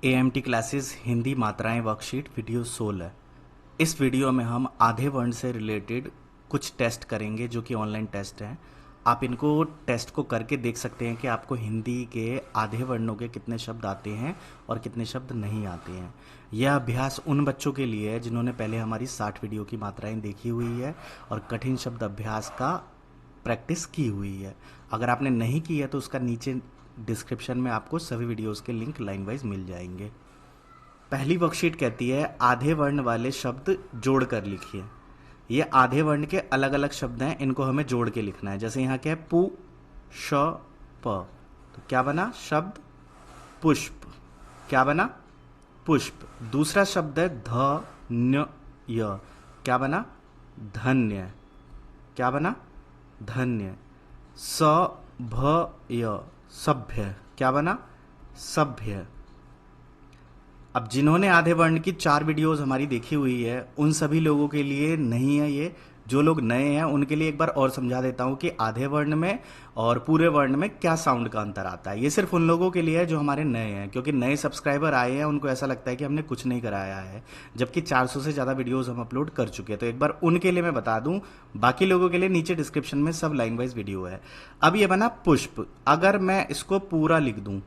AMT classes Hindi मात्राएं worksheet video 16। इस video में हम आधे वर्ण से रिलेटेड कुछ टेस्ट करेंगे जो कि ऑनलाइन टेस्ट हैं। आप इनको टेस्ट को करके देख सकते हैं कि आपको हिंदी के आधे वर्णों के कितने शब्द आते हैं और कितने शब्द नहीं आते हैं। यह अभ्यास उन बच्चों के लिए है जिन्होंने पहले हमारी 60 वीडियो की मात्राएं देखी हुई है और कठिन शब्द अभ्यास का प्रैक्टिस की हुई है। अगर आपने नहीं की है तो उसका नीचे डिस्क्रिप्शन में आपको सभी वीडियोस के लिंक लाइन वाइज मिल जाएंगे। पहली वर्कशीट कहती है आधे वर्ण वाले शब्द जोड़कर लिखिए। ये आधे वर्ण के अलग अलग शब्द हैं, इनको हमें जोड़ के लिखना है। जैसे यहाँ क्या है, पु श प, तो क्या बना शब्द पुष्प। क्या बना पुष्प। दूसरा शब्द है ध न य, क्या बना धन्य। क्या बना धन्य। स भ य सभ्य, क्या बना सभ्य। अब जिन्होंने आधे वर्ण की 4 वीडियोस हमारी देखी हुई है उन सभी लोगों के लिए नहीं है ये। जो लोग नए हैं उनके लिए एक बार और समझा देता हूँ कि आधे वर्ण में और पूरे वर्ण में क्या साउंड का अंतर आता है। ये सिर्फ उन लोगों के लिए है जो हमारे नए हैं, क्योंकि नए सब्सक्राइबर आए हैं उनको ऐसा लगता है कि हमने कुछ नहीं कराया है, जबकि 400 से ज़्यादा वीडियोस हम अपलोड कर चुके हैं। तो एक बार उनके लिए मैं बता दूं, बाकी लोगों के लिए नीचे डिस्क्रिप्शन में सब लाइन वाइज वीडियो है। अब ये बना पुष्प। अगर मैं इसको पूरा लिख दूं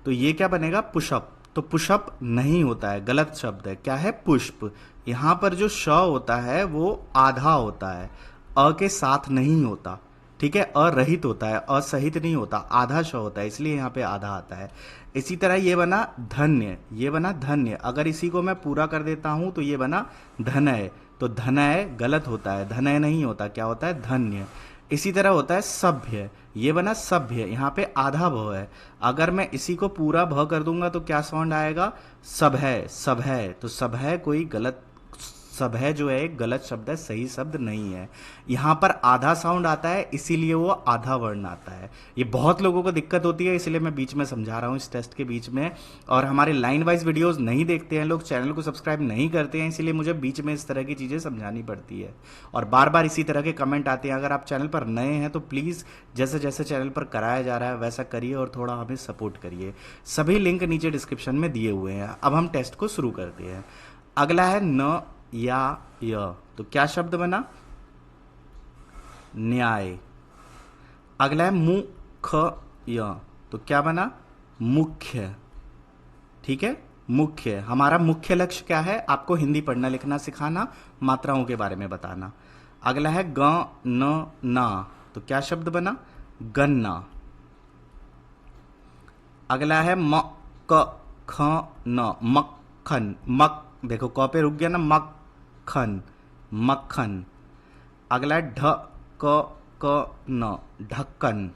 तो ये क्या बनेगा पुशअप। तो पुशअप नहीं होता है, गलत शब्द है। क्या है पुष्प। यहां पर जो श होता है वो आधा होता है, अ के साथ नहीं होता। ठीक है, अरहित होता है, असहित नहीं होता, आधा श होता है, इसलिए यहाँ पे आधा आता है। इसी तरह ये बना धन्य। ये बना धन्य। अगर इसी को मैं पूरा कर देता हूं तो ये बना धनय। तो धनय गलत होता है, धनय नहीं होता, क्या होता है धन्य। इसी तरह होता है सभ्य। ये बना सभ्य, यहाँ पे आधा भ है। अगर मैं इसी को पूरा भ कर दूंगा तो क्या साउंड आएगा सभय। सभय, तो सभय कोई गलत, सभय जो है एक गलत शब्द है, सही शब्द नहीं है। यहाँ पर आधा साउंड आता है इसीलिए वो आधा वर्ण आता है। ये बहुत लोगों को दिक्कत होती है, इसलिए मैं बीच में समझा रहा हूँ इस टेस्ट के बीच में। और हमारे लाइन वाइज वीडियोस नहीं देखते हैं लोग, चैनल को सब्सक्राइब नहीं करते हैं, इसीलिए मुझे बीच में इस तरह की चीज़ें समझानी पड़ती है। और बार बार इसी तरह के कमेंट आते हैं। अगर आप चैनल पर नए हैं तो प्लीज़ जैसे जैसे चैनल पर कराया जा रहा है वैसा करिए और थोड़ा हमें सपोर्ट करिए। सभी लिंक नीचे डिस्क्रिप्शन में दिए हुए हैं। अब हम टेस्ट को शुरू करते हैं। अगला है न या य, तो क्या शब्द बना न्याय। अगला है मुख य, तो क्या बना मुख्य। ठीक है, मुख्य। हमारा मुख्य लक्ष्य क्या है, आपको हिंदी पढ़ना लिखना सिखाना, मात्राओं के बारे में बताना। अगला है ग न ना, तो क्या शब्द बना गन्ना। अगला है म क ख न मक्खन। मक, देखो क पे रुक गया ना, मक्खन मक्खन। अगला है ढ क न ढक्कन।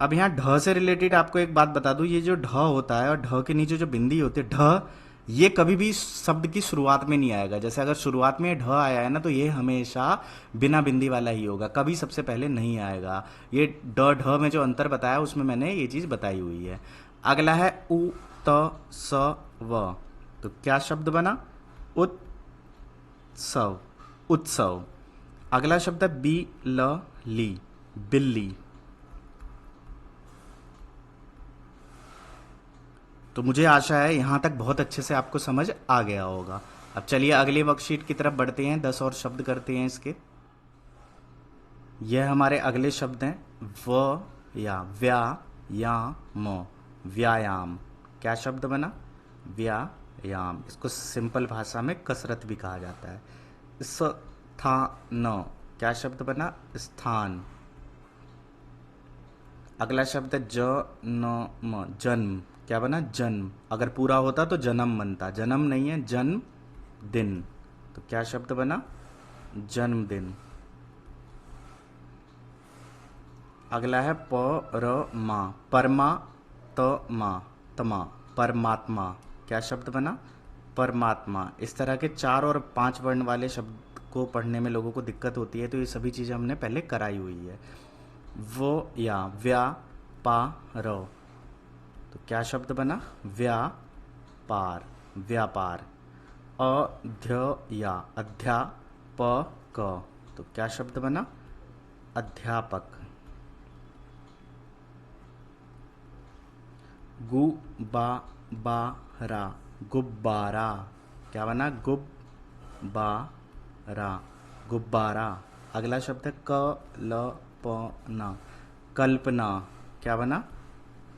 अब यहाँ ढ से रिलेटेड आपको एक बात बता दूं, ये जो ढ होता है और ढ के नीचे जो बिंदी होती है ढ, ये कभी भी शब्द की शुरुआत में नहीं आएगा। जैसे अगर शुरुआत में ढ आया है ना तो ये हमेशा बिना बिंदी वाला ही होगा, कभी सबसे पहले नहीं आएगा। ये ड ढ में जो अंतर बताया उसमें मैंने ये चीज बताई हुई है। अगला है उ त स व, तो क्या शब्द बना उत्सव। उत्सव। अगला शब्द है बी ल ली, बिल्ली। तो मुझे आशा है यहाँ तक बहुत अच्छे से आपको समझ आ गया होगा। अब चलिए अगली वर्कशीट की तरफ बढ़ते हैं, 10 और शब्द करते हैं इसके। यह हमारे अगले शब्द हैं व या व्या या म, व्यायाम। क्या शब्द बना व्यायाम। इसको सिंपल भाषा में कसरत भी कहा जाता है। स्थान, क्या शब्द बना स्थान। अगला शब्द है ज न म, जन्म। क्या बना जन्म। अगर पूरा होता तो जन्म बनता, जन्म नहीं है, जन्म दिन। तो क्या शब्द बना जन्मदिन। अगला है परमा, परमा तमा, तमा परमात्मा। क्या शब्द बना परमात्मा। इस तरह के 4 और 5 वर्ण वाले शब्द को पढ़ने में लोगों को दिक्कत होती है, तो ये सभी चीज़ें हमने पहले कराई हुई है। वो या व्या पा रो, तो क्या शब्द बना व्यापार, व्यापार। अध्य या अध्यापक, तो क्या शब्द बना अध्यापक। गुब्बारा, गुब्बारा। क्या बना? गुब्बारा, गुब्बारा। अगला शब्द है कल्पना, कल्पना। क्या बना?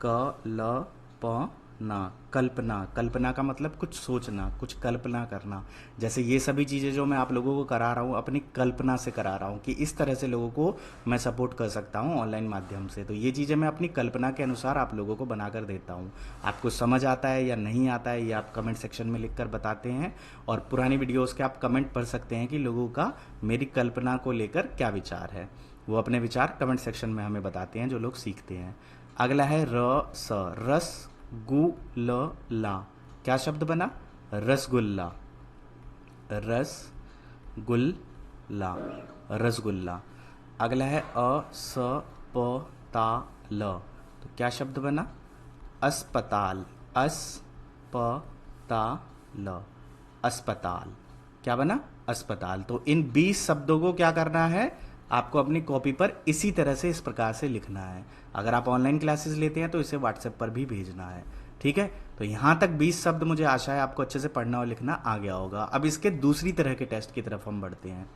कल्पना, कल्पना। कल्पना का मतलब कुछ सोचना, कुछ कल्पना करना। जैसे ये सभी चीज़ें जो मैं आप लोगों को करा रहा हूँ अपनी कल्पना से करा रहा हूँ कि इस तरह से लोगों को मैं सपोर्ट कर सकता हूँ ऑनलाइन माध्यम से। तो ये चीज़ें मैं अपनी कल्पना के अनुसार आप लोगों को बना कर देता हूँ। आपको समझ आता है या नहीं आता है ये आप कमेंट सेक्शन में लिख कर बताते हैं, और पुरानी वीडियोज़ के आप कमेंट पढ़ सकते हैं कि लोगों का मेरी कल्पना को लेकर क्या विचार है। वो अपने विचार कमेंट सेक्शन में हमें बताते हैं जो लोग सीखते हैं। अगला है रसगुल्ला। क्या शब्द बना? रसगुल्ला, रसगुल्ला, रसगुल्ला। अगला है अस्पताल। तो क्या शब्द बना? अस्पताल, अस्पताल, अस्पताल। क्या बना? अस्पताल। तो इन 20 शब्दों को क्या करना है? आपको अपनी कॉपी पर इसी तरह से इस प्रकार से लिखना है। अगर आप ऑनलाइन क्लासेस लेते हैं तो इसे व्हाट्सएप पर भी भेजना है। ठीक है, तो यहाँ तक 20 शब्द मुझे आशा है आपको अच्छे से पढ़ना और लिखना आ गया होगा। अब इसके दूसरी तरह के टेस्ट की तरफ हम बढ़ते हैं।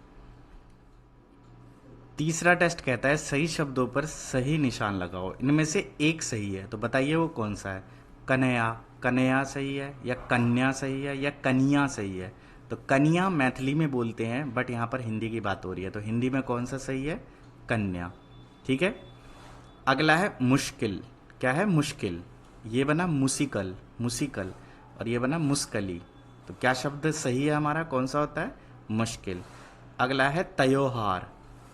तीसरा टेस्ट कहता है सही शब्दों पर सही निशान लगाओ, इनमें से एक सही है, तो बताइए वो कौन सा है? कन्या, कन्या सही है, या कन्या सही है, या कन्या सही है? तो कन्या मैथिली में बोलते हैं, बट यहाँ पर हिंदी की बात हो रही है, तो हिंदी में कौन सा सही है? कन्या। ठीक है। अगला है मुश्किल। क्या है? मुश्किल। ये बना मुसिकल, मुसिकल, और ये बना मुस्कली। तो क्या शब्द सही है हमारा? कौन सा होता है? मुश्किल। अगला है त्योहार।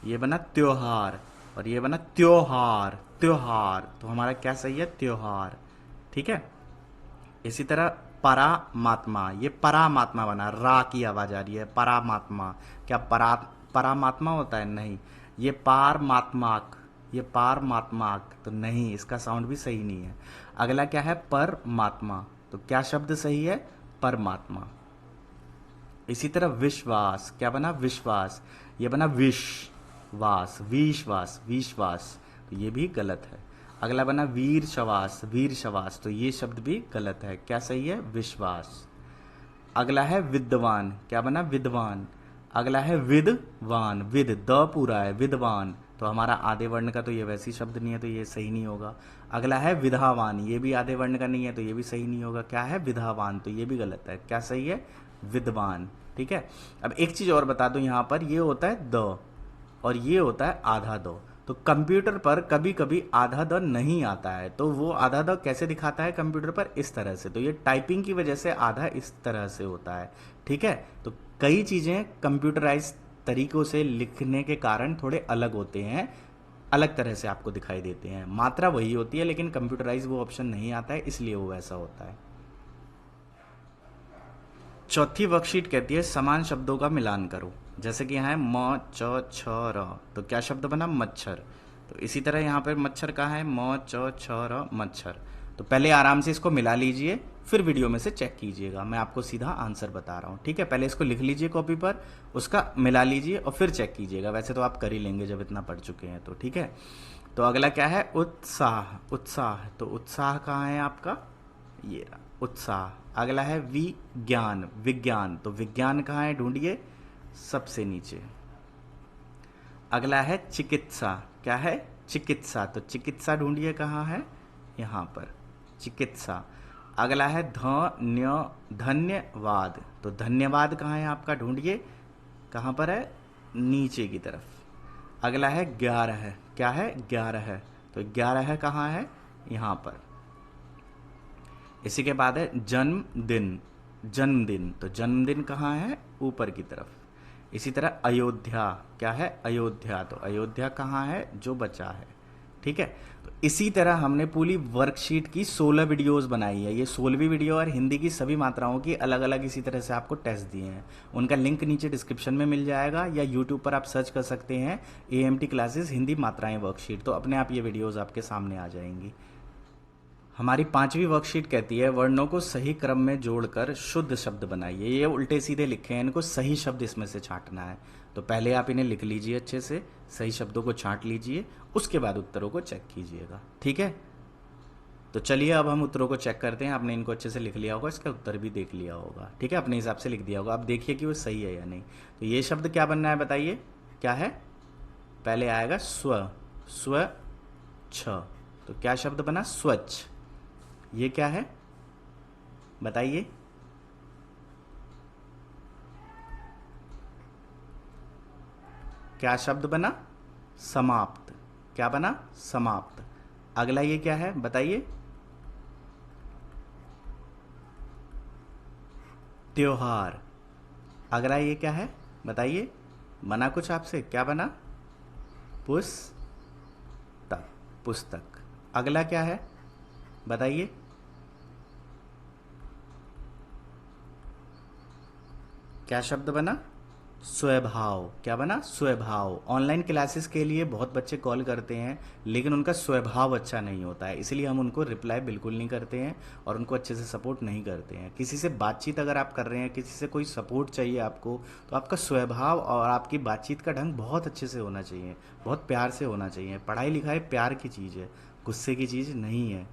ये बना त्योहार, और ये बना त्योहार, त्योहार। तो हमारा क्या सही है? त्योहार। ठीक है। इसी तरह परामात्मा, ये परामात्मा बना, रा की आवाज आ रही है, परामात्मा। क्या परामात्मा होता है? नहीं। ये पारमात्माक, ये पारमात्माक, तो नहीं, इसका साउंड भी सही नहीं है। अगला क्या है? परमात्मा। तो क्या शब्द सही है? परमात्मा। इसी तरह विश्वास। क्या बना? विश्वास। ये बना विश्वास, विश्वास, विश्वास, तो ये भी गलत है। अगला बना वीर शवास, वीर शवास, तो ये शब्द भी गलत है। क्या सही है? विश्वास। अगला है विद्वान। क्या बना? विद्वान। अगला है विद्वान, विद द पूरा है, विद्वान, तो हमारा आधे वर्ण का तो ये वैसी शब्द नहीं है, तो ये सही नहीं होगा। अगला है विधावान, ये भी आधे वर्ण का नहीं है, तो ये भी सही नहीं होगा। क्या है? विधावान, तो ये भी गलत है। क्या सही है? विद्वान। ठीक है। अब एक चीज और बता दूं, यहां पर ये होता है द, और ये होता है आधा दो। तो कंप्यूटर पर कभी कभी आधा द नहीं आता है, तो वो आधा द कैसे दिखाता है कंप्यूटर पर? इस तरह से। तो ये टाइपिंग की वजह से आधा इस तरह से होता है। ठीक है। तो कई चीजें कंप्यूटराइज तरीकों से लिखने के कारण थोड़े अलग होते हैं, अलग तरह से आपको दिखाई देते हैं। मात्रा वही होती है, लेकिन कंप्यूटराइज वो ऑप्शन नहीं आता है, इसलिए वो वैसा होता है। चौथी वर्कशीट कहती है समान शब्दों का मिलान करो। जैसे कि यहाँ है म च छ र, तो क्या शब्द बना? मच्छर। तो इसी तरह यहाँ पर मच्छर कहाँ है? म च छ र, मच्छर। तो पहले आराम से इसको मिला लीजिए, फिर वीडियो में से चेक कीजिएगा। मैं आपको सीधा आंसर बता रहा हूँ। ठीक है, पहले इसको लिख लीजिए कॉपी पर, उसका मिला लीजिए और फिर चेक कीजिएगा। वैसे तो आप कर ही लेंगे जब इतना पढ़ चुके हैं तो। ठीक है। तो अगला क्या है? उत्साह, उत्साह, तो उत्साह कहाँ है आपका? ये रहा, उत्साह। अगला है विज्ञान, विज्ञान, तो विज्ञान कहाँ है? ढूंढिए, सबसे नीचे। अगला है चिकित्सा। क्या है? चिकित्सा, तो चिकित्सा ढूंढिए कहाँ है? यहाँ पर, चिकित्सा। अगला है धन्यवाद, तो धन्यवाद कहाँ है आपका? ढूंढिए, कहाँ पर है? नीचे की तरफ। अगला है 11, क्या है? 11, तो 11 कहाँ है? यहाँ पर। इसी के बाद है जन्मदिन, जन्मदिन, तो जन्मदिन कहाँ है? ऊपर की तरफ। इसी तरह अयोध्या, क्या है? अयोध्या, तो अयोध्या कहाँ है? जो बचा है। ठीक है। तो इसी तरह हमने पूरी वर्कशीट की 16 वीडियोस बनाई है। ये 16वीं वीडियो और हिंदी की सभी मात्राओं की अलग अलग इसी तरह से आपको टेस्ट दिए हैं। उनका लिंक नीचे डिस्क्रिप्शन में मिल जाएगा, या यूट्यूब पर आप सर्च कर सकते हैं AMT क्लासेस हिंदी मात्राएं वर्कशीट, तो अपने आप ये वीडियोज़ आपके सामने आ जाएंगी। हमारी 5वीं वर्कशीट कहती है वर्णों को सही क्रम में जोड़कर शुद्ध शब्द बनाइए। ये उल्टे सीधे लिखे हैं, इनको सही शब्द इसमें से छांटना है। तो पहले आप इन्हें लिख लीजिए अच्छे से, सही शब्दों को छांट लीजिए, उसके बाद उत्तरों को चेक कीजिएगा। ठीक है। तो चलिए अब हम उत्तरों को चेक करते हैं। आपने इनको अच्छे से लिख लिया होगा, इसका उत्तर भी देख लिया होगा, ठीक है, अपने हिसाब से लिख दिया होगा। अब देखिए कि वो सही है या नहीं। तो ये शब्द क्या बनना है बताइए, क्या है? पहले आएगा स्व, स्वच्छ। तो क्या शब्द बना? स्वच्छ। ये क्या है बताइए? क्या शब्द बना? समाप्त। क्या बना? समाप्त। अगला ये क्या है बताइए? त्योहार। अगला ये क्या है बताइए? बना कुछ आपसे, क्या बना? पुस्तक, पुस्तक। अगला क्या है बताइए? क्या शब्द बना? स्वभाव। क्या बना? स्वभाव। ऑनलाइन क्लासेस के लिए बहुत बच्चे कॉल करते हैं, लेकिन उनका स्वभाव अच्छा नहीं होता है, इसलिए हम उनको रिप्लाई बिल्कुल नहीं करते हैं और उनको अच्छे से सपोर्ट नहीं करते हैं। किसी से बातचीत अगर आप कर रहे हैं, किसी से कोई सपोर्ट चाहिए आपको, तो आपका स्वभाव और आपकी बातचीत का ढंग बहुत अच्छे से होना चाहिए, बहुत प्यार से होना चाहिए। पढ़ाई लिखाई प्यार की चीज़ है, गुस्से की चीज़ नहीं है।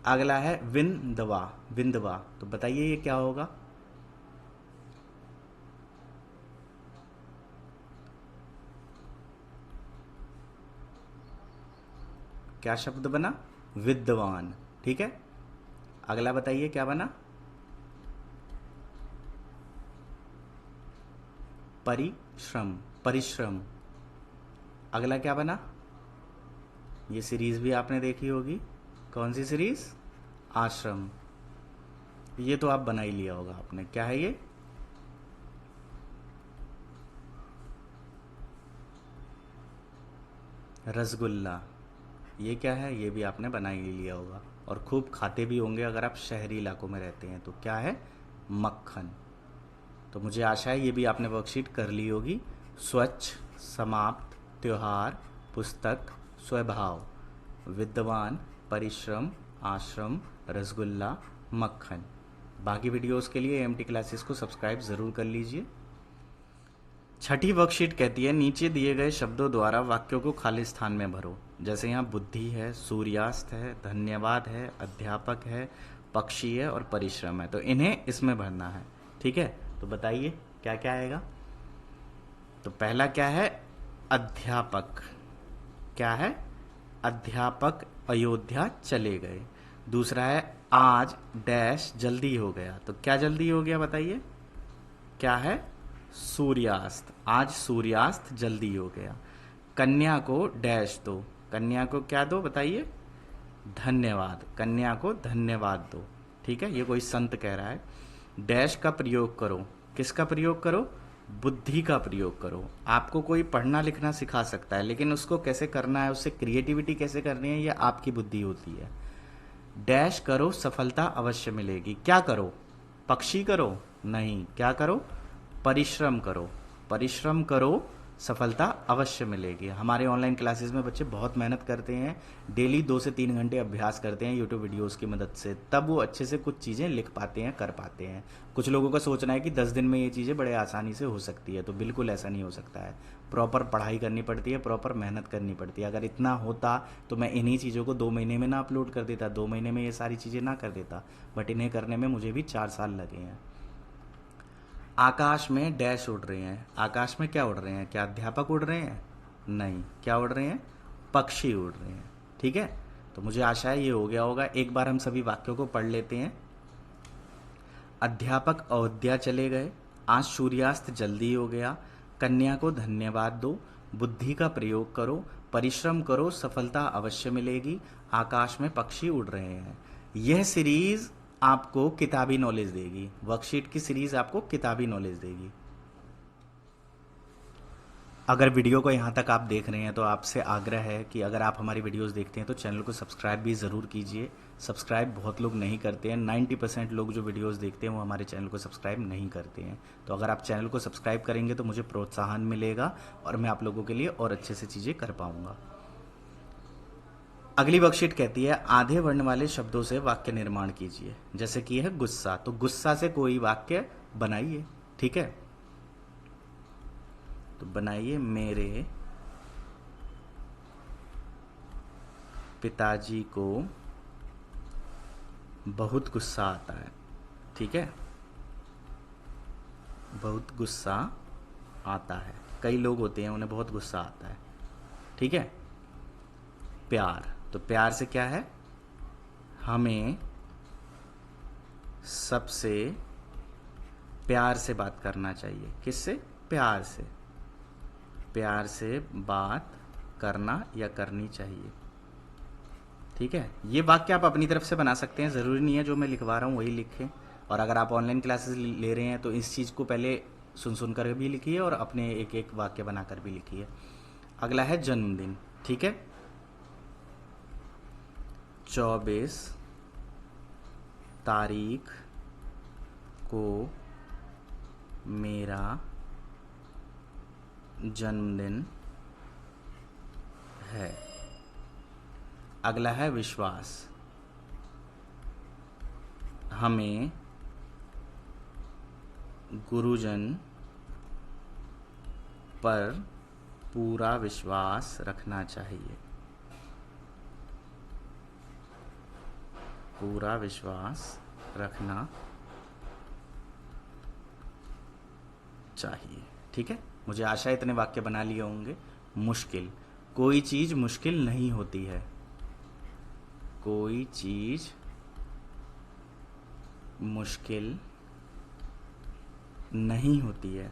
अगला है विंदवा। विंदवा, तो बताइए ये क्या होगा? क्या शब्द बना? विद्वान। ठीक है, अगला बताइए क्या बना? परिश्रम, परिश्रम। अगला क्या बना? ये सीरीज भी आपने देखी होगी, कौन सी सीरीज? आश्रम। ये तो आप बना ही लिया होगा आपने, क्या है ये? रसगुल्ला। ये क्या है? ये भी आपने बना ही लिया होगा और खूब खाते भी होंगे अगर आप शहरी इलाकों में रहते हैं। तो क्या है? मक्खन। तो मुझे आशा है ये भी आपने वर्कशीट कर ली होगी। स्वच्छ, समाप्त, त्योहार, पुस्तक, स्वभाव, विद्वान, परिश्रम, आश्रम, रसगुल्ला, मक्खन। बाकी वीडियोस के लिए एएमटी क्लासेस को सब्सक्राइब ज़रूर कर लीजिए। छठी वर्कशीट कहती है नीचे दिए गए शब्दों द्वारा वाक्यों को खाली स्थान में भरो। जैसे यहाँ बुद्धि है, सूर्यास्त है, धन्यवाद है, अध्यापक है, पक्षी है और परिश्रम है। तो इन्हें इसमें भरना है, ठीक है। तो बताइए क्या क्या आएगा? तो पहला क्या है? अध्यापक। क्या है? अध्यापक अयोध्या चले गए। दूसरा है आज डैश जल्दी हो गया। तो क्या जल्दी हो गया बताइए? क्या है? सूर्यास्त। आज सूर्यास्त जल्दी हो गया। कन्या को डैश दो। कन्या को क्या दो बताइए? धन्यवाद। कन्या को धन्यवाद दो। ठीक है, ये कोई संत कह रहा है। डैश का प्रयोग करो। किसका प्रयोग करो? बुद्धि का प्रयोग करो। आपको कोई पढ़ना लिखना सिखा सकता है, लेकिन उसको कैसे करना है, उससे क्रिएटिविटी कैसे करनी है, ये आपकी बुद्धि होती है। डैश करो, सफलता अवश्य मिलेगी। क्या करो? पक्षी करो? नहीं, क्या करो? परिश्रम करो। परिश्रम करो, सफलता अवश्य मिलेगी। हमारे ऑनलाइन क्लासेस में बच्चे बहुत मेहनत करते हैं, डेली 2 से 3 घंटे अभ्यास करते हैं यूट्यूब वीडियोस की मदद से, तब वो अच्छे से कुछ चीज़ें लिख पाते हैं, कर पाते हैं। कुछ लोगों का सोचना है कि 10 दिन में ये चीज़ें बड़े आसानी से हो सकती है, तो बिल्कुल ऐसा नहीं हो सकता है। प्रॉपर पढ़ाई करनी पड़ती है, प्रॉपर मेहनत करनी पड़ती है। अगर इतना होता तो मैं इन्हीं चीज़ों को 2 महीने में ना अपलोड कर देता, 2 महीने में ये सारी चीज़ें ना कर देता, बट इन्हें करने में मुझे भी 4 साल लगे हैं। आकाश में डैश उड़ रहे हैं। आकाश में क्या उड़ रहे हैं? क्या अध्यापक उड़ रहे हैं? नहीं, क्या उड़ रहे हैं? पक्षी उड़ रहे हैं। ठीक है, तो मुझे आशा है ये हो गया होगा। एक बार हम सभी वाक्यों को पढ़ लेते हैं। अध्यापक अयोध्या चले गए। आज सूर्यास्त जल्दी हो गया। कन्या को धन्यवाद दो। बुद्धि का प्रयोग करो। परिश्रम करो, सफलता अवश्य मिलेगी। आकाश में पक्षी उड़ रहे हैं। यह सीरीज आपको किताबी नॉलेज देगी। वर्कशीट की सीरीज आपको किताबी नॉलेज देगी। अगर वीडियो को यहाँ तक आप देख रहे हैं तो आपसे आग्रह है कि अगर आप हमारी वीडियोस देखते हैं तो चैनल को सब्सक्राइब भी ज़रूर कीजिए। सब्सक्राइब बहुत लोग नहीं करते हैं, 90% लोग जो वीडियोस देखते हैं वो हमारे चैनल को सब्सक्राइब नहीं करते हैं। तो अगर आप चैनल को सब्सक्राइब करेंगे तो मुझे प्रोत्साहन मिलेगा और मैं आप लोगों के लिए और अच्छे से चीज़ें कर पाऊँगा। अगली वर्कशीट कहती है आधे वर्ण वाले शब्दों से वाक्य निर्माण कीजिए। जैसे कि है गुस्सा, तो गुस्सा से कोई वाक्य बनाइए। ठीक है, तो बनाइए मेरे पिताजी को बहुत गुस्सा आता है। ठीक है, बहुत गुस्सा आता है। कई लोग होते हैं उन्हें बहुत गुस्सा आता है। ठीक है। प्यार, तो प्यार से क्या है, हमें सबसे प्यार से बात करना चाहिए। किससे? प्यार से। प्यार से बात करना या करनी चाहिए। ठीक है, ये वाक्य आप अपनी तरफ से बना सकते हैं, ज़रूरी नहीं है जो मैं लिखवा रहा हूँ वही लिखें। और अगर आप ऑनलाइन क्लासेस ले रहे हैं तो इस चीज़ को पहले सुन कर भी लिखिए और अपने एक एक वाक्य बनाकर भी लिखिए। अगला है जन्मदिन। ठीक है, 24 तारीख को मेरा जन्मदिन है। अगला है विश्वास, हमें गुरुजन पर पूरा विश्वास रखना चाहिए। पूरा विश्वास रखना चाहिए। ठीक है, मुझे आशा है इतने वाक्य बना लिए होंगे। मुश्किल, कोई चीज़ मुश्किल नहीं होती है। कोई चीज़ मुश्किल नहीं होती है।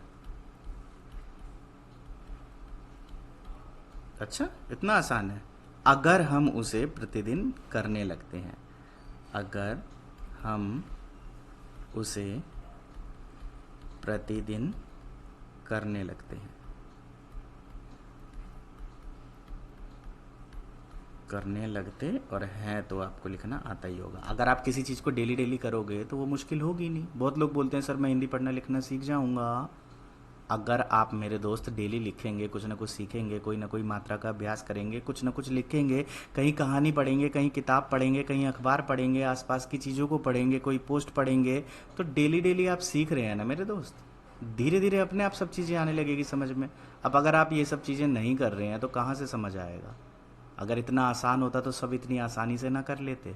अच्छा, इतना आसान है। अगर हम उसे प्रतिदिन करने लगते हैं। अगर हम उसे प्रतिदिन करने लगते हैं। करने लगते और हैं तो आपको लिखना आता ही होगा। अगर आप किसी चीज़ को डेली डेली करोगे तो वो मुश्किल होगी नहीं। बहुत लोग बोलते हैं सर मैं हिंदी पढ़ना लिखना सीख जाऊंगा। अगर आप मेरे दोस्त डेली लिखेंगे, कुछ ना कुछ सीखेंगे, कोई ना कोई मात्रा का अभ्यास करेंगे, कुछ ना कुछ लिखेंगे, कहीं कहानी पढ़ेंगे, कहीं किताब पढ़ेंगे, कहीं अखबार पढ़ेंगे, आसपास की चीज़ों को पढ़ेंगे, कोई पोस्ट पढ़ेंगे, तो डेली डेली आप सीख रहे हैं ना मेरे दोस्त। धीरे धीरे अपने आप सब चीज़ें आने लगेगी समझ में। अब अगर आप ये सब चीज़ें नहीं कर रहे हैं तो कहाँ से समझ आएगा। अगर इतना आसान होता तो सब इतनी आसानी से ना कर लेते।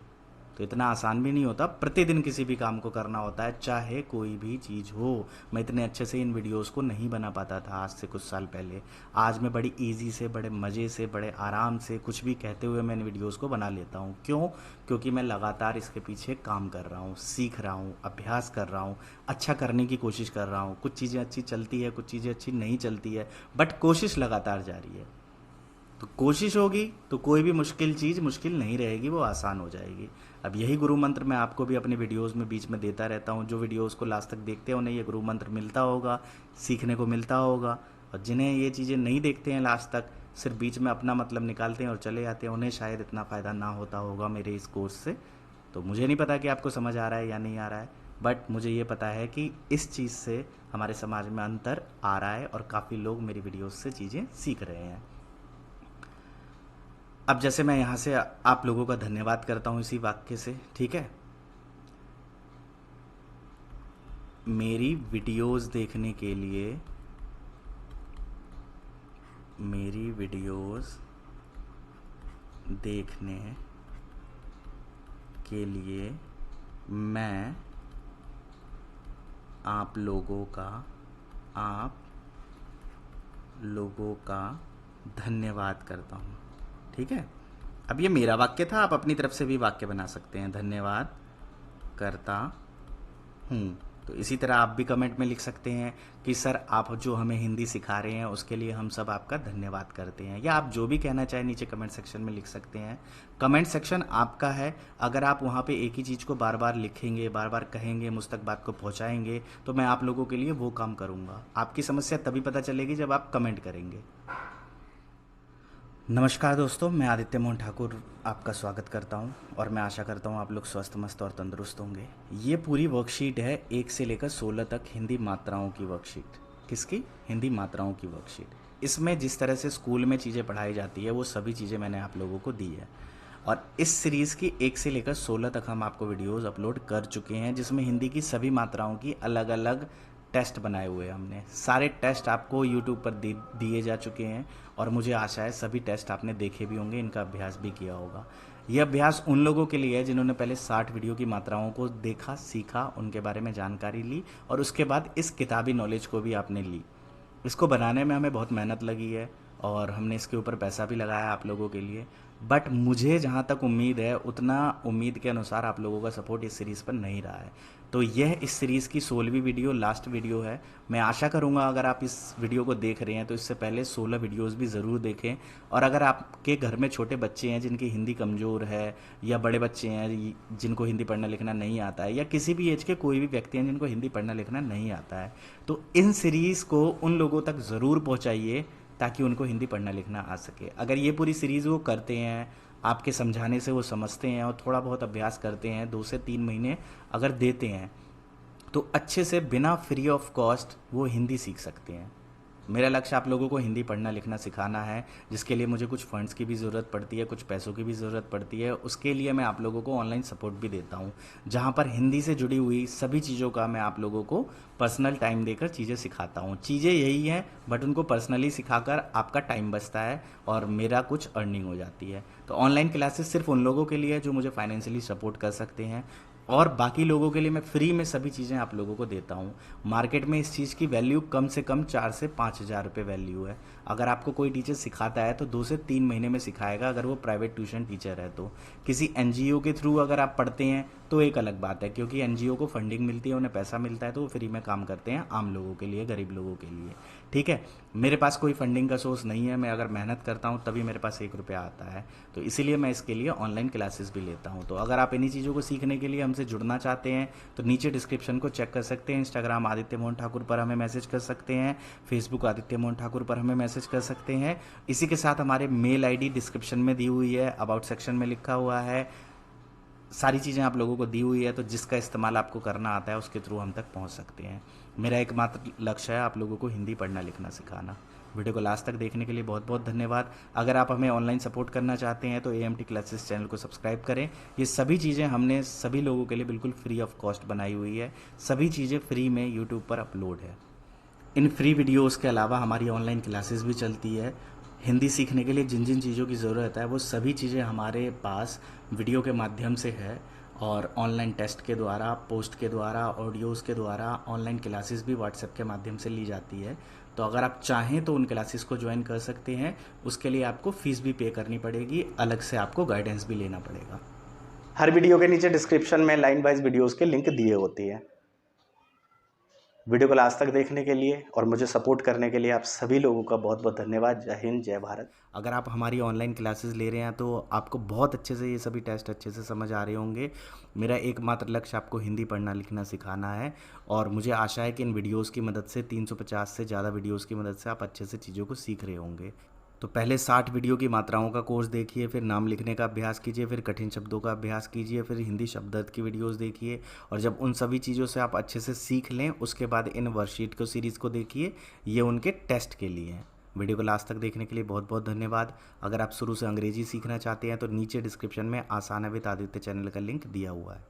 तो इतना आसान भी नहीं होता, प्रतिदिन किसी भी काम को करना होता है, चाहे कोई भी चीज़ हो। मैं इतने अच्छे से इन वीडियोस को नहीं बना पाता था आज से कुछ साल पहले। आज मैं बड़ी इजी से, बड़े मज़े से, बड़े आराम से, कुछ भी कहते हुए मैं इन वीडियोस को बना लेता हूँ। क्यों? क्योंकि मैं लगातार इसके पीछे काम कर रहा हूँ, सीख रहा हूँ, अभ्यास कर रहा हूँ, अच्छा करने की कोशिश कर रहा हूँ। कुछ चीज़ें अच्छी चलती है, कुछ चीज़ें अच्छी नहीं चलती है, बट कोशिश लगातार जारी है। तो कोशिश होगी तो कोई भी मुश्किल चीज़ मुश्किल नहीं रहेगी, वो आसान हो जाएगी। अब यही गुरु मंत्र मैं आपको भी अपने वीडियोस में बीच में देता रहता हूँ। जो वीडियोस को लास्ट तक देखते हैं उन्हें ये गुरु मंत्र मिलता होगा, सीखने को मिलता होगा। और जिन्हें ये चीज़ें नहीं देखते हैं लास्ट तक, सिर्फ बीच में अपना मतलब निकालते हैं और चले जाते हैं, उन्हें शायद इतना फ़ायदा ना होता होगा मेरे इस कोर्स से। तो मुझे नहीं पता कि आपको समझ आ रहा है या नहीं आ रहा है, बट मुझे ये पता है कि इस चीज़ से हमारे समाज में अंतर आ रहा है और काफ़ी लोग मेरी वीडियोस से चीज़ें सीख रहे हैं। अब जैसे मैं यहाँ से आप लोगों का धन्यवाद करता हूँ इसी वाक्य से। ठीक है, मेरी वीडियोस देखने के लिए, मेरी वीडियोस देखने के लिए मैं आप लोगों का धन्यवाद करता हूँ। ठीक है, अब ये मेरा वाक्य था, आप अपनी तरफ से भी वाक्य बना सकते हैं। धन्यवाद करता हूँ। तो इसी तरह आप भी कमेंट में लिख सकते हैं कि सर आप जो हमें हिंदी सिखा रहे हैं उसके लिए हम सब आपका धन्यवाद करते हैं, या आप जो भी कहना चाहें नीचे कमेंट सेक्शन में लिख सकते हैं। कमेंट सेक्शन आपका है। अगर आप वहाँ पे एक ही चीज़ को बार बार लिखेंगे, बार बार कहेंगे, मुझ तक बात को पहुँचाएंगे, तो मैं आप लोगों के लिए वो काम करूँगा। आपकी समस्या तभी पता चलेगी जब आप कमेंट करेंगे। नमस्कार दोस्तों, मैं आदित्य मोहन ठाकुर आपका स्वागत करता हूं और मैं आशा करता हूं आप लोग स्वस्थ, मस्त और तंदुरुस्त होंगे। ये पूरी वर्कशीट है 1 से लेकर 16 तक हिंदी मात्राओं की वर्कशीट। किसकी? हिंदी मात्राओं की वर्कशीट। इसमें जिस तरह से स्कूल में चीज़ें पढ़ाई जाती है वो सभी चीज़ें मैंने आप लोगों को दी है। और इस सीरीज़ की 1 से लेकर 16 तक हम आपको वीडियोज़ अपलोड कर चुके हैं, जिसमें हिंदी की सभी मात्राओं की अलग अलग टेस्ट बनाए हुए हैं हमने। सारे टेस्ट आपको यूट्यूब पर दिए जा चुके हैं और मुझे आशा है सभी टेस्ट आपने देखे भी होंगे, इनका अभ्यास भी किया होगा। यह अभ्यास उन लोगों के लिए है जिन्होंने पहले 60 वीडियो की मात्राओं को देखा, सीखा, उनके बारे में जानकारी ली और उसके बाद इस किताबी नॉलेज को भी आपने ली। इसको बनाने में हमें बहुत मेहनत लगी है और हमने इसके ऊपर पैसा भी लगाया आप लोगों के लिए। बट मुझे जहाँ तक उम्मीद है उतना उम्मीद के अनुसार आप लोगों का सपोर्ट इस सीरीज़ पर नहीं रहा है। तो यह इस सीरीज़ की 16वीं वीडियो, लास्ट वीडियो है। मैं आशा करूँगा अगर आप इस वीडियो को देख रहे हैं तो इससे पहले 16 वीडियोज़ भी ज़रूर देखें। और अगर आपके घर में छोटे बच्चे हैं जिनकी हिंदी कमज़ोर है, या बड़े बच्चे हैं जिनको हिंदी पढ़ना लिखना नहीं आता है, या किसी भी एज के कोई भी व्यक्ति हैं जिनको हिंदी पढ़ना लिखना नहीं आता है, तो इन सीरीज़ को उन लोगों तक ज़रूर पहुँचाइए ताकि उनको हिंदी पढ़ना लिखना आ सके। अगर ये पूरी सीरीज़ वो करते हैं, आपके समझाने से वो समझते हैं और थोड़ा बहुत अभ्यास करते हैं, 2 से 3 महीने अगर देते हैं, तो अच्छे से बिना फ्री ऑफ कॉस्ट वो हिंदी सीख सकते हैं। मेरा लक्ष्य आप लोगों को हिंदी पढ़ना लिखना सिखाना है, जिसके लिए मुझे कुछ फंड्स की भी ज़रूरत पड़ती है, कुछ पैसों की भी ज़रूरत पड़ती है। उसके लिए मैं आप लोगों को ऑनलाइन सपोर्ट भी देता हूँ, जहाँ पर हिंदी से जुड़ी हुई सभी चीज़ों का मैं आप लोगों को पर्सनल टाइम देकर चीज़ें सिखाता हूँ। चीज़ें यही हैं, बट उनको पर्सनली सिखाकर आपका टाइम बचता है और मेरा कुछ अर्निंग हो जाती है। तो ऑनलाइन क्लासेस सिर्फ उन लोगों के लिए है जो मुझे फाइनेंशियली सपोर्ट कर सकते हैं, और बाकी लोगों के लिए मैं फ्री में सभी चीज़ें आप लोगों को देता हूँ। मार्केट में इस चीज़ की वैल्यू कम से कम 4 से 5 हज़ार रुपये वैल्यू है। अगर आपको कोई टीचर सिखाता है तो 2 से 3 महीने में सिखाएगा, अगर वो प्राइवेट ट्यूशन टीचर है तो। किसी एनजीओ के थ्रू अगर आप पढ़ते हैं तो एक अलग बात है, क्योंकि एनजीओ को फंडिंग मिलती है, उन्हें पैसा मिलता है, तो वो फ्री में काम करते हैं आम लोगों के लिए, गरीब लोगों के लिए। ठीक है, मेरे पास कोई फंडिंग का सोर्स नहीं है, मैं अगर मेहनत करता हूँ तभी मेरे पास 1 रुपया आता है, तो इसीलिए मैं इसके लिए ऑनलाइन क्लासेस भी लेता हूँ। तो अगर आप इन्हीं चीज़ों को सीखने के लिए हमसे जुड़ना चाहते हैं तो नीचे डिस्क्रिप्शन को चेक कर सकते हैं। इंस्टाग्राम आदित्य मोहन ठाकुर पर हमें मैसेज कर सकते हैं, फेसबुक आदित्य मोहन ठाकुर पर हमें मैसेज कर सकते हैं। इसी के साथ हमारे मेल आईडी डिस्क्रिप्शन में दी हुई है, अबाउट सेक्शन में लिखा हुआ है, सारी चीज़ें आप लोगों को दी हुई है, तो जिसका इस्तेमाल आपको करना आता है उसके थ्रू हम तक पहुंच सकते हैं। मेरा एकमात्र लक्ष्य है आप लोगों को हिंदी पढ़ना लिखना सिखाना। वीडियो को लास्ट तक देखने के लिए बहुत बहुत धन्यवाद। अगर आप हमें ऑनलाइन सपोर्ट करना चाहते हैं तो AMT क्लासेस चैनल को सब्सक्राइब करें। ये सभी चीज़ें हमने सभी लोगों के लिए बिल्कुल फ्री ऑफ कॉस्ट बनाई हुई है, सभी चीज़ें फ्री में यूट्यूब पर अपलोड है। इन फ्री वीडियोस के अलावा हमारी ऑनलाइन क्लासेस भी चलती है। हिंदी सीखने के लिए जिन जिन चीज़ों की ज़रूरत है वो सभी चीज़ें हमारे पास वीडियो के माध्यम से है, और ऑनलाइन टेस्ट के द्वारा, पोस्ट के द्वारा, ऑडियोज़ के द्वारा ऑनलाइन क्लासेस भी व्हाट्सएप के माध्यम से ली जाती है। तो अगर आप चाहें तो उन क्लासेस को ज्वाइन कर सकते हैं। उसके लिए आपको फ़ीस भी पे करनी पड़ेगी, अलग से आपको गाइडेंस भी लेना पड़ेगा। हर वीडियो के नीचे डिस्क्रिप्शन में लाइन वाइज वीडियोज़ के लिंक दिए होती है। वीडियो को लास्ट तक देखने के लिए और मुझे सपोर्ट करने के लिए आप सभी लोगों का बहुत बहुत धन्यवाद। जय हिंद, जय भारत। अगर आप हमारी ऑनलाइन क्लासेस ले रहे हैं तो आपको बहुत अच्छे से ये सभी टेस्ट अच्छे से समझ आ रहे होंगे। मेरा एकमात्र लक्ष्य आपको हिंदी पढ़ना लिखना सिखाना है, और मुझे आशा है कि इन वीडियोज़ की मदद से 350 से ज़्यादा वीडियोज़ की मदद से आप अच्छे से चीज़ों को सीख रहे होंगे। तो पहले 60 वीडियो की मात्राओं का कोर्स देखिए, फिर नाम लिखने का अभ्यास कीजिए, फिर कठिन शब्दों का अभ्यास कीजिए, फिर हिंदी शब्दार्थ की वीडियोस देखिए, और जब उन सभी चीज़ों से आप अच्छे से सीख लें उसके बाद इन वर्कशीट को सीरीज़ को देखिए। ये उनके टेस्ट के लिए हैं। वीडियो को लास्ट तक देखने के लिए बहुत बहुत धन्यवाद। अगर आप शुरू से अंग्रेजी सीखना चाहते हैं तो नीचे डिस्क्रिप्शन में आसान है विद आदित्य चैनल का लिंक दिया हुआ है।